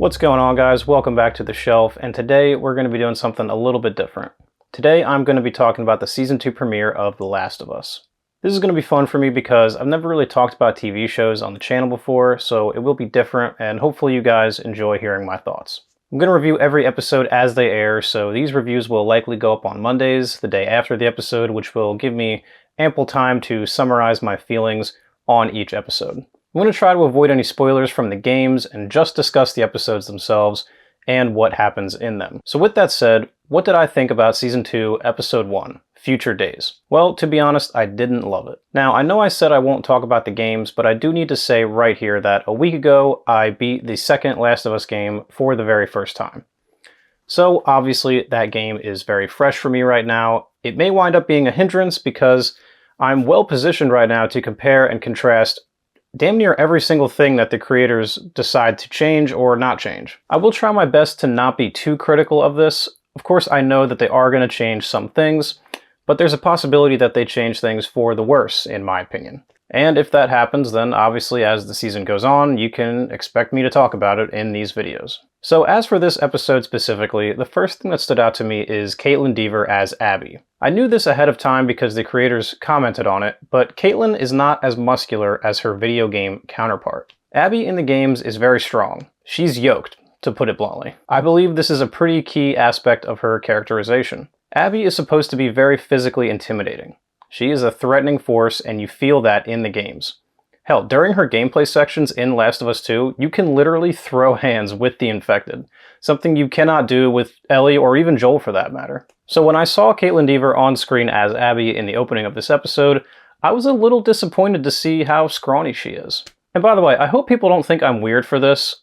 What's going on, guys? Welcome back to the shelf, and today we're going to be doing something a little bit different. Today I'm going to be talking about the Season 2 premiere of The Last of Us. This is going to be fun for me because I've never really talked about TV shows on the channel before, so it will be different, and hopefully you guys enjoy hearing my thoughts. I'm going to review every episode as they air, so these reviews will likely go up on Mondays, the day after the episode, which will give me ample time to summarize my feelings on each episode. I'm going to try to avoid any spoilers from the games and just discuss the episodes themselves and what happens in them. So with that said, what did I think about Season 2, Episode 1, Future Days? Well, to be honest, I didn't love it. Now, I know I said I won't talk about the games, but I do need to say right here that a week ago, I beat the second Last of Us game for the very first time. So obviously, that game is very fresh for me right now. It may wind up being a hindrance because I'm well positioned right now to compare and contrast damn near every single thing that the creators decide to change or not change. I will try my best to not be too critical of this. Of course, I know that they are going to change some things, but there's a possibility that they change things for the worse, in my opinion. And if that happens, then obviously as the season goes on, you can expect me to talk about it in these videos. So as for this episode specifically, the first thing that stood out to me is Caitlin Dever as Abby. I knew this ahead of time because the creators commented on it, but Caitlin is not as muscular as her video game counterpart. Abby in the games is very strong. She's yoked, to put it bluntly. I believe this is a pretty key aspect of her characterization. Abby is supposed to be very physically intimidating. She is a threatening force, and you feel that in the games. Hell, during her gameplay sections in Last of Us 2, you can literally throw hands with the infected, something you cannot do with Ellie or even Joel for that matter. So when I saw Caitlin Dever on screen as Abby in the opening of this episode, I was a little disappointed to see how scrawny she is. And by the way, I hope people don't think I'm weird for this.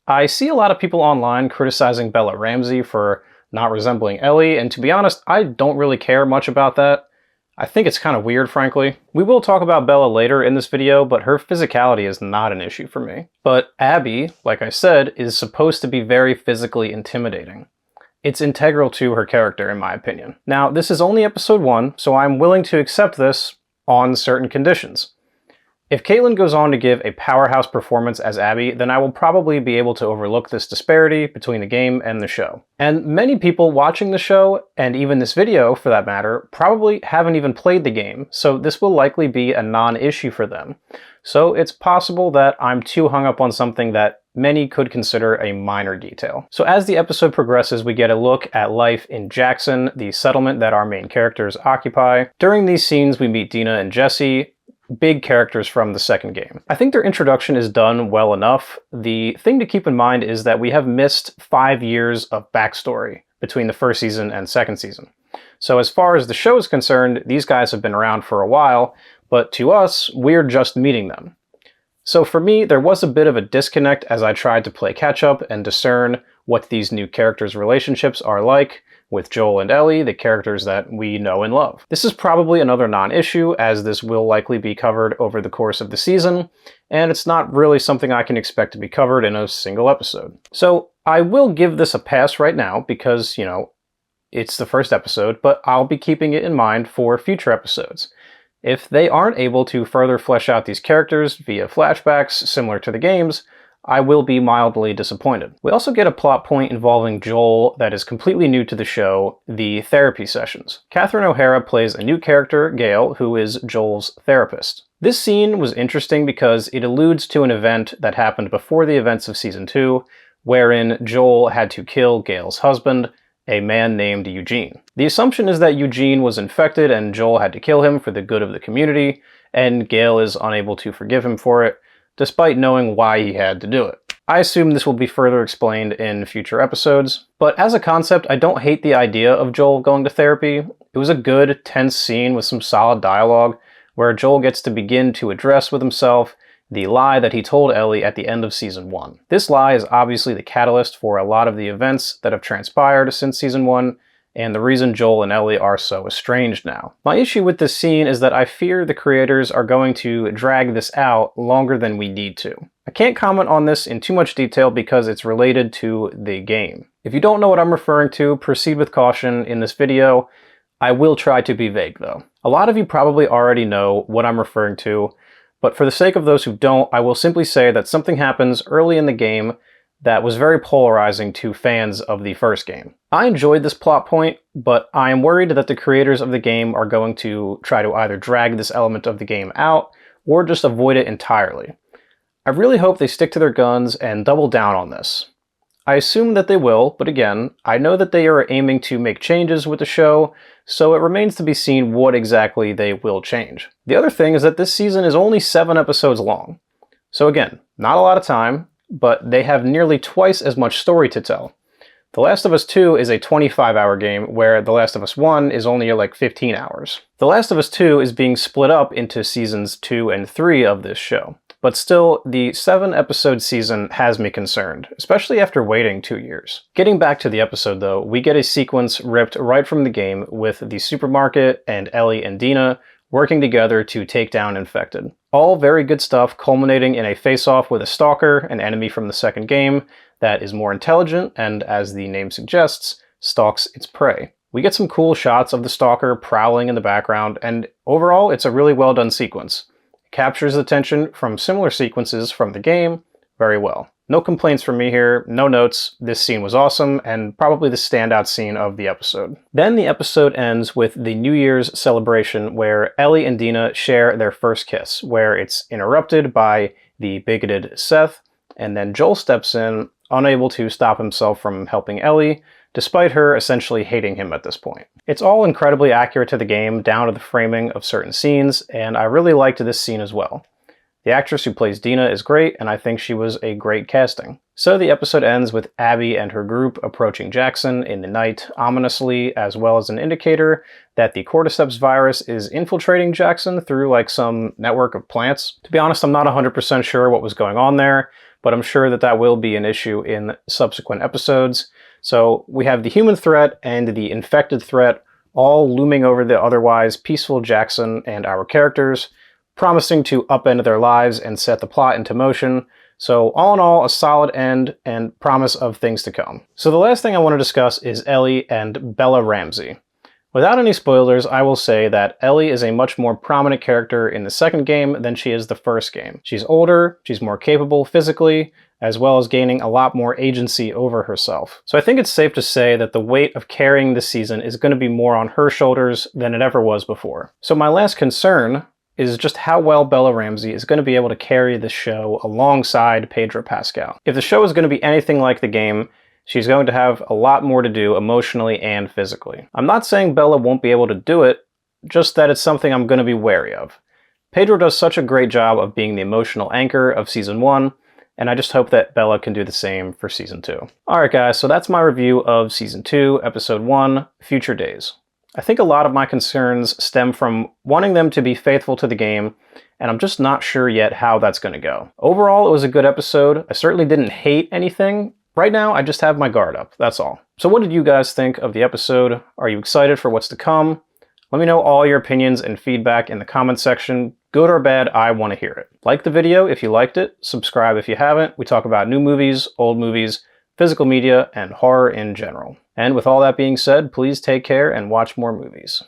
I see a lot of people online criticizing Bella Ramsey for not resembling Ellie, and to be honest, I don't really care much about that. I think it's kind of weird, frankly. We will talk about Bella later in this video, but her physicality is not an issue for me. But Abby, like I said, is supposed to be very physically intimidating. It's integral to her character, in my opinion. Now, this is only episode 1, so I'm willing to accept this on certain conditions. If Caitlin goes on to give a powerhouse performance as Abby, then I will probably be able to overlook this disparity between the game and the show. And many people watching the show, and even this video for that matter, probably haven't even played the game, so this will likely be a non-issue for them. So it's possible that I'm too hung up on something that many could consider a minor detail. So as the episode progresses, we get a look at life in Jackson, the settlement that our main characters occupy. During these scenes, we meet Dina and Jesse, big characters from the second game. I think their introduction is done well enough. The thing to keep in mind is that we have missed 5 years of backstory between the first season and second season. So as far as the show is concerned, these guys have been around for a while, but to us, we're just meeting them. So for me, there was a bit of a disconnect as I tried to play catch up and discern what these new characters' relationships are like with Joel and Ellie, the characters that we know and love. This is probably another non-issue, as this will likely be covered over the course of the season, and it's not really something I can expect to be covered in a single episode. So I will give this a pass right now because, you know, it's the first episode, but I'll be keeping it in mind for future episodes. If they aren't able to further flesh out these characters via flashbacks similar to the games, I will be mildly disappointed. We also get a plot point involving Joel that is completely new to the show, the therapy sessions. Catherine O'Hara plays a new character, Gail, who is Joel's therapist. This scene was interesting because it alludes to an event that happened before the events of Season 2, wherein Joel had to kill Gail's husband, a man named Eugene. The assumption is that Eugene was infected and Joel had to kill him for the good of the community, and Gail is unable to forgive him for it, despite knowing why he had to do it. I assume this will be further explained in future episodes, but as a concept, I don't hate the idea of Joel going to therapy. It was a good, tense scene with some solid dialogue, where Joel gets to begin to address with himself the lie that he told Ellie at the end of Season 1. This lie is obviously the catalyst for a lot of the events that have transpired since Season 1, and the reason Joel and Ellie are so estranged now. My issue with this scene is that I fear the creators are going to drag this out longer than we need to. I can't comment on this in too much detail because it's related to the game. If you don't know what I'm referring to, proceed with caution in this video. I will try to be vague though. A lot of you probably already know what I'm referring to, but for the sake of those who don't, I will simply say that something happens early in the game that was very polarizing to fans of the first game. I enjoyed this plot point, but I am worried that the creators of the game are going to try to either drag this element of the game out or just avoid it entirely. I really hope they stick to their guns and double down on this. I assume that they will, but again, I know that they are aiming to make changes with the show, so it remains to be seen what exactly they will change. The other thing is that this season is only 7 episodes long. So again, not a lot of time, but they have nearly twice as much story to tell. The Last of Us 2 is a 25-hour game, where The Last of Us 1 is only like 15 hours. The Last of Us 2 is being split up into seasons 2 and 3 of this show. But still, the 7-episode season has me concerned, especially after waiting 2 years. Getting back to the episode though, we get a sequence ripped right from the game with the supermarket and Ellie and Dina working together to take down Infected. All very good stuff, culminating in a face-off with a stalker, an enemy from the second game, that is more intelligent and, as the name suggests, stalks its prey. We get some cool shots of the stalker prowling in the background, and overall it's a really well done sequence. It captures the tension from similar sequences from the game very well. No complaints from me here, no notes. This scene was awesome, and probably the standout scene of the episode. Then the episode ends with the New Year's celebration where Ellie and Dina share their first kiss, where it's interrupted by the bigoted Seth, and then Joel steps in, unable to stop himself from helping Ellie, despite her essentially hating him at this point. It's all incredibly accurate to the game, down to the framing of certain scenes, and I really liked this scene as well. The actress who plays Dina is great, and I think she was a great casting. So the episode ends with Abby and her group approaching Jackson in the night ominously, as well as an indicator that the cordyceps virus is infiltrating Jackson through like some network of plants. To be honest, I'm not 100% sure what was going on there, but I'm sure that that will be an issue in subsequent episodes. So we have the human threat and the infected threat all looming over the otherwise peaceful Jackson and our characters, promising to upend their lives and set the plot into motion. So all in all, a solid end and promise of things to come. So the last thing I want to discuss is Ellie and Bella Ramsey. Without any spoilers, I will say that Ellie is a much more prominent character in the second game than she is the first game. She's older, she's more capable physically, as well as gaining a lot more agency over herself. So I think it's safe to say that the weight of carrying this season is going to be more on her shoulders than it ever was before. So my last concern is just how well Bella Ramsey is going to be able to carry the show alongside Pedro Pascal. If the show is going to be anything like the game, she's going to have a lot more to do emotionally and physically. I'm not saying Bella won't be able to do it, just that it's something I'm going to be wary of. Pedro does such a great job of being the emotional anchor of Season 1, and I just hope that Bella can do the same for Season 2. Alright guys, so that's my review of Season 2, Episode 1, Future Days. I think a lot of my concerns stem from wanting them to be faithful to the game, and I'm just not sure yet how that's going to go. Overall, it was a good episode. I certainly didn't hate anything. Right now, I just have my guard up, that's all. So what did you guys think of the episode? Are you excited for what's to come? Let me know all your opinions and feedback in the comment section. Good or bad, I want to hear it. Like the video if you liked it, subscribe if you haven't. We talk about new movies, old movies, physical media, and horror in general. And with all that being said, please take care and watch more movies.